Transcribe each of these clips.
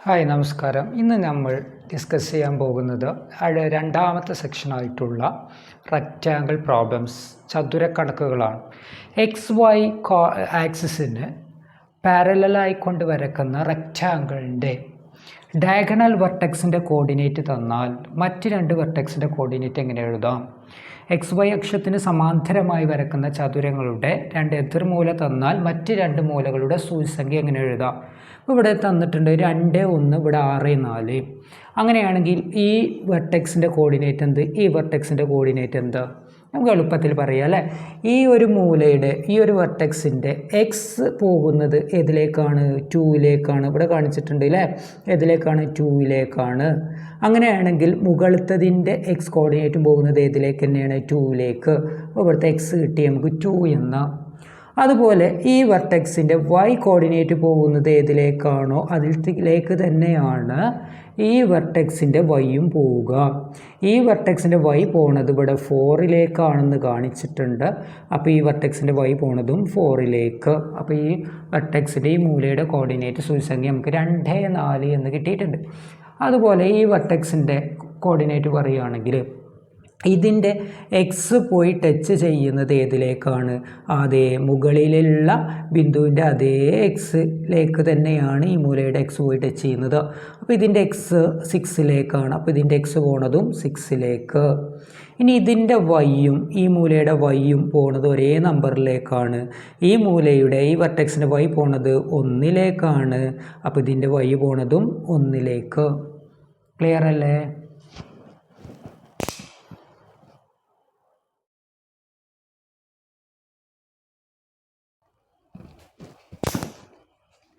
Hi നമസ്കാരം. ഇന്ന് നമ്മൾ ഡിസ്കസ് ചെയ്യാൻ പോകുന്നത് രണ്ടാമത്തെ സെക്ഷനായിട്ടുള്ള റെക്റ്റാങ്കിൾ പ്രോബ്ലംസ്, ചതുരക്കണക്കുകളാണ്. XY ആക്സിസിന് പാരലലായിക്കൊണ്ട് വരക്കുന്ന റെക്റ്റാങ്കിളിൻ്റെ ഡയഗണൽ വെർട്ടെക്സിൻ്റെ കോർഡിനേറ്റ് തന്നാൽ മറ്റ് രണ്ട് വെർട്ടെക്സിൻ്റെ കോർഡിനേറ്റ് എങ്ങനെ എഴുതാം? XY അക്ഷത്തിന് സമാന്തരമായി വരക്കുന്ന ചതുരങ്ങളുടെ രണ്ട് എതിർമൂല തന്നാൽ മറ്റ് രണ്ട് മൂലകളുടെ സൂചിസംഖ്യ എങ്ങനെ എഴുതാം? ഇവിടെ തന്നിട്ടുണ്ട് 2, 1, ഇവിടെ 6, 4. അങ്ങനെയാണെങ്കിൽ ഈ വെർട്ടെക്സിൻ്റെ കോർഡിനേറ്റ് എന്ത്, ഈ വെർട്ടെക്സിൻ്റെ കോർഡിനേറ്റ് എന്ത്? നമുക്ക് എളുപ്പത്തിൽ പറയാം അല്ലേ. ഈ ഒരു മൂലയുടെ ഈ ഒരു വെർട്ടെക്സിൻ്റെ എക്സ് പോകുന്നത് ഏതിലേക്കാണ്? 2ലേക്കാണ്. ഇവിടെ കാണിച്ചിട്ടുണ്ട് അല്ലേ, ഏതിലേക്കാണ്? 2ലേക്കാണ്. അങ്ങനെയാണെങ്കിൽ മുകളിലത്തതിൻ്റെ എക്സ് കോർഡിനേറ്റും പോകുന്നത് ഏതിലേക്ക് തന്നെയാണ്? 2ലേക്ക്. അപ്പോൾ ഇവിടുത്തെ എക്സ് കിട്ടി നമുക്ക് 2 എന്ന. അതുപോലെ ഈ വെർട്ടെക്സിൻ്റെ വൈ കോർഡിനേറ്റ് പോകുന്നത് ഏതിലേക്കാണോ അതിലേക്ക് തന്നെയാണ് ഈ വെർട്ടെക്സിൻ്റെ വൈയും പോവുക. ഈ വെർട്ടെക്സിൻ്റെ വൈ പോണത് ഇവിടെ 4ലേക്കാണെന്ന് കാണിച്ചിട്ടുണ്ട്. അപ്പോൾ ഈ വെർട്ടെക്സിൻ്റെ വൈ പോണതും 4ലേക്ക്. അപ്പോൾ ഈ വെർട്ടെക്സിൻ്റെ ഈ മൂലയുടെ കോർഡിനേറ്റ് സൂചിസംഖ്യ നമുക്ക് 2, 4 എന്ന് കിട്ടിയിട്ടുണ്ട്. അതുപോലെ ഈ വെർട്ടെക്സിൻ്റെ കോർഡിനേറ്റ് പറയുകയാണെങ്കിൽ ഇതിൻ്റെ എക്സ് പോയി ടച്ച് ചെയ്യുന്നത് ഏതിലേക്കാണ്? അതേ മുകളിലുള്ള ബിന്ദുവിൻ്റെ അതേ എക്സിലേക്ക് തന്നെയാണ് ഈ മൂലയുടെ എക്സ് പോയി ടച്ച് ചെയ്യുന്നത്. അപ്പോൾ ഇതിൻ്റെ എക്സ് 6ലേക്കാണ്. അപ്പോൾ ഇതിൻ്റെ എക്സ് പോണതും 6ലേക്ക്. ഇനി ഇതിൻ്റെ വൈയും ഈ മൂലയുടെ വൈയും പോണത് ഒരേ നമ്പറിലേക്കാണ്. ഈ മൂലയുടെ ഈ വെർട്ടെക്സിൻ്റെ വൈ പോണത് 1ലേക്കാണ്. അപ്പോൾ ഇതിൻ്റെ വൈ പോണതും 1ലേക്ക്. ക്ലിയർ അല്ലേ?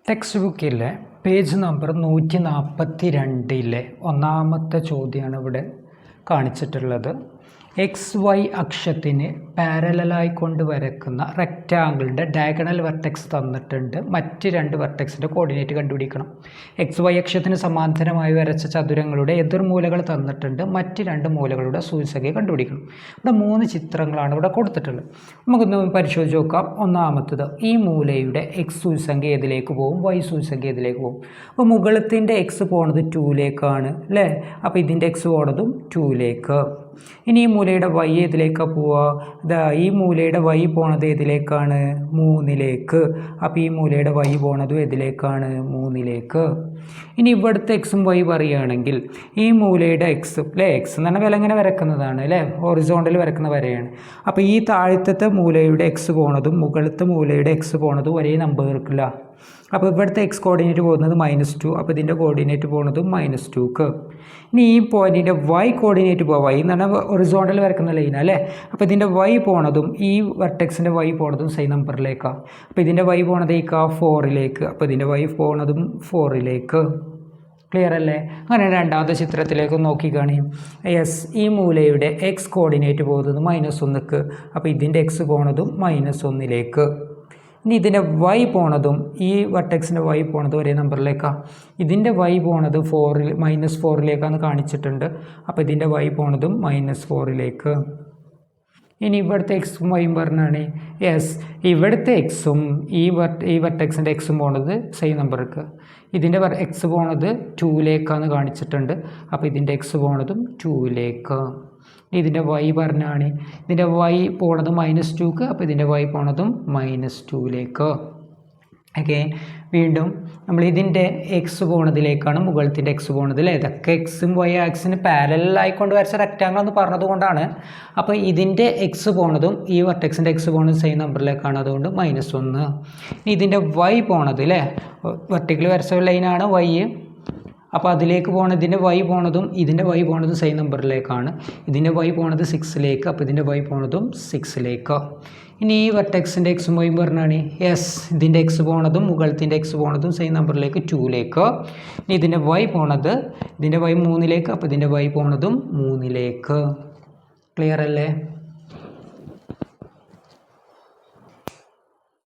ടെക്സ്റ്റ് ബുക്കിലെ പേജ് നമ്പർ 142 ഒന്നാമത്തെ ചോദ്യമാണ് ഇവിടെ കാണിച്ചിട്ടുള്ളത്. XY അക്ഷത്തിന് പാരലലായി കൊണ്ട് വരക്കുന്ന റെക്റ്റാങ്കിളിൻ്റെ ഡയഗണൽ വെർട്ടെക്സ് തന്നിട്ടുണ്ട്. മറ്റ് രണ്ട് വെർട്ടെക്സിൻ്റെ കോർഡിനേറ്റ് കണ്ടുപിടിക്കണം. XY അക്ഷത്തിന് സമാന്തരമായി വരച്ച ചതുരങ്ങളുടെ എതിർമൂലകൾ തന്നിട്ടുണ്ട്. മറ്റ് രണ്ട് മൂലകളുടെ സൂചിസംഖ്യ കണ്ടുപിടിക്കണം. ഇവിടെ 3 ചിത്രങ്ങളാണ് ഇവിടെ കൊടുത്തിട്ടുള്ളത്. നമുക്കൊന്ന് പരിശോധിച്ച് നോക്കാം. ഒന്നാമത്തത്, ഈ മൂലയുടെ എക്സ് സൂചിസംഖ്യ ഏതിലേക്ക് പോകും, വൈ സൂചിസംഖ്യ ഏതിലേക്ക് പോകും? അപ്പോൾ മുകളിലത്തിൻ്റെ എക്സ് പോണത് 2ലേക്കാണ് അല്ലേ. അപ്പോൾ ഇതിൻ്റെ എക്സ് പോണതും 2ലേക്ക്. ഇനി ഈ മൂലയുടെ വൈ ഏതിലേക്കാണ് പോവുക? ഈ മൂലയുടെ വൈ പോണത് ഏതിലേക്കാണ്? 3ലേക്ക്. അപ്പോൾ ഈ മൂലയുടെ വൈ പോണതും ഏതിലേക്കാണ്? 3ലേക്ക്. ഇനി ഇവിടുത്തെ എക്സും വൈ പറയുകയാണെങ്കിൽ ഈ മൂലയുടെ എക്സ് അല്ലേ, എക്സ് എന്ന് പറഞ്ഞാൽ വില ഇങ്ങനെ വരക്കുന്നതാണ് അല്ലേ, ഹൊറിസോണ്ടൽ വരക്കുന്ന വരയാണ്. അപ്പോൾ ഈ താഴത്തെ മൂലയുടെ എക്സ് പോണതും മുകളിലത്തെ മൂലയുടെ എക്സ് പോണതും ഒരേ നമ്പർക്കില്ല. അപ്പോൾ ഇവിടുത്തെ എക്സ് കോർഡിനേറ്റ് പോകുന്നത് -2. അപ്പോൾ ഇതിൻ്റെ കോർഡിനേറ്റ് പോകുന്നതും -2ക്ക്. ഇനി ഈ പോയിൻറ്റിൻ്റെ വൈ കോർഡിനേറ്റ് പോകുക, വൈ എന്ന് പറഞ്ഞാൽ ഹൊറിസോണ്ടൽ വരക്കുന്ന ലൈനാണ് അല്ലേ. അപ്പോൾ ഇതിൻ്റെ വൈ പോണതും ഈ വെർട്ടെക്സിൻ്റെ വൈ പോണതും സെയിം നമ്പറിലേക്കാണ്. അപ്പോൾ ഇതിൻ്റെ വൈ പോണതേക്കാ 4ലേക്ക്. അപ്പോൾ ഇതിൻ്റെ വൈ പോണതും 4ലേക്ക്. ക്ലിയർ അല്ലേ? അങ്ങനെ രണ്ടാമത്തെ ചിത്രത്തിലേക്ക് നോക്കിക്കാണി. യെസ്, ഈ മൂലയുടെ എക്സ് കോർഡിനേറ്റ് പോകുന്നത് -1ക്ക്. അപ്പോൾ ഇതിൻ്റെ എക്സ് പോണതും -1ലേക്ക്. ഇനി ഇതിൻ്റെ വൈ പോണതും ഈ വെർട്ടെക്സിൻ്റെ വൈ പോണതും ഒരേ നമ്പറിലേക്കാണ്. ഇതിൻ്റെ വൈ പോണത് -4ലേക്കാന്ന് കാണിച്ചിട്ടുണ്ട്. അപ്പോൾ ഇതിൻ്റെ വൈ പോണതും -4ലേക്ക്. ഇനി ഇവിടുത്തെ എക്സും വൈയും പറഞ്ഞാണ്. യെസ്, ഇവിടുത്തെ എക്സും ഈ വെർട്ടെക്സിൻ്റെ എക്സും പോണത് സെയിം നമ്പർക്ക്. ഇതിൻ്റെ എക്സ് പോണത് 2ലേക്കാന്ന് കാണിച്ചിട്ടുണ്ട്. അപ്പോൾ ഇതിൻ്റെ എക്സ് പോണതും 2ലേക്ക്. ഇതിൻ്റെ വൈ പറഞ്ഞാണ്. ഇതിൻ്റെ വൈ പോണത് -2ക്ക്. അപ്പോൾ ഇതിൻ്റെ വൈ പോണതും -2ലേക്ക്. ഓക്കെ, വീണ്ടും നമ്മൾ ഇതിൻ്റെ എക്സ് പോണതിലേക്കാണ് മുകളിലത്തിൻ്റെ എക്സ് പോണത് അല്ലേ. ഇതൊക്കെ എക്സും വൈ ആക്സിന് പാരലലായിക്കൊണ്ട് വരച്ച റെക്റ്റാങ്കിൾ എന്ന് പറഞ്ഞതുകൊണ്ടാണ്. അപ്പോൾ ഇതിൻ്റെ എക്സ് പോണതും ഈ വെർട്ടെക്സിൻ്റെ എക്സ് പോണത് സെയിം നമ്പറിലേക്കാണ്, അതുകൊണ്ട് -1. ഇതിൻ്റെ വൈ പോണത് അല്ലേ, വെർട്ടിക്കൽ വരച്ച ലൈനാണ് വൈ. അപ്പോൾ അതിലേക്ക് പോകണത് ഇതിൻ്റെ വൈ പോണതും ഇതിൻ്റെ വൈ പോണതും സെയിം നമ്പറിലേക്കാണ്. ഇതിൻ്റെ വൈ പോണത് 6ലേക്ക്. അപ്പോൾ ഇതിൻ്റെ വൈ പോണതും 6ലേക്ക്. ഇനി ഈ വെർട്ടെക്സിൻ്റെ എക്സും വൈയും പറഞ്ഞാണ്. യെസ്, ഇതിൻ്റെ എക്സ് പോണതും മുകളിലത്തിൻ്റെ എക്സ് പോണതും സെയിം നമ്പറിലേക്ക് 2ലേക്ക്. ഇനി ഇതിൻ്റെ വൈ പോണത് ഇതിൻ്റെ വൈ 3ലേക്ക്. അപ്പോൾ ഇതിൻ്റെ വൈ പോണതും 3ലേക്ക്. ക്ലിയർ അല്ലേ?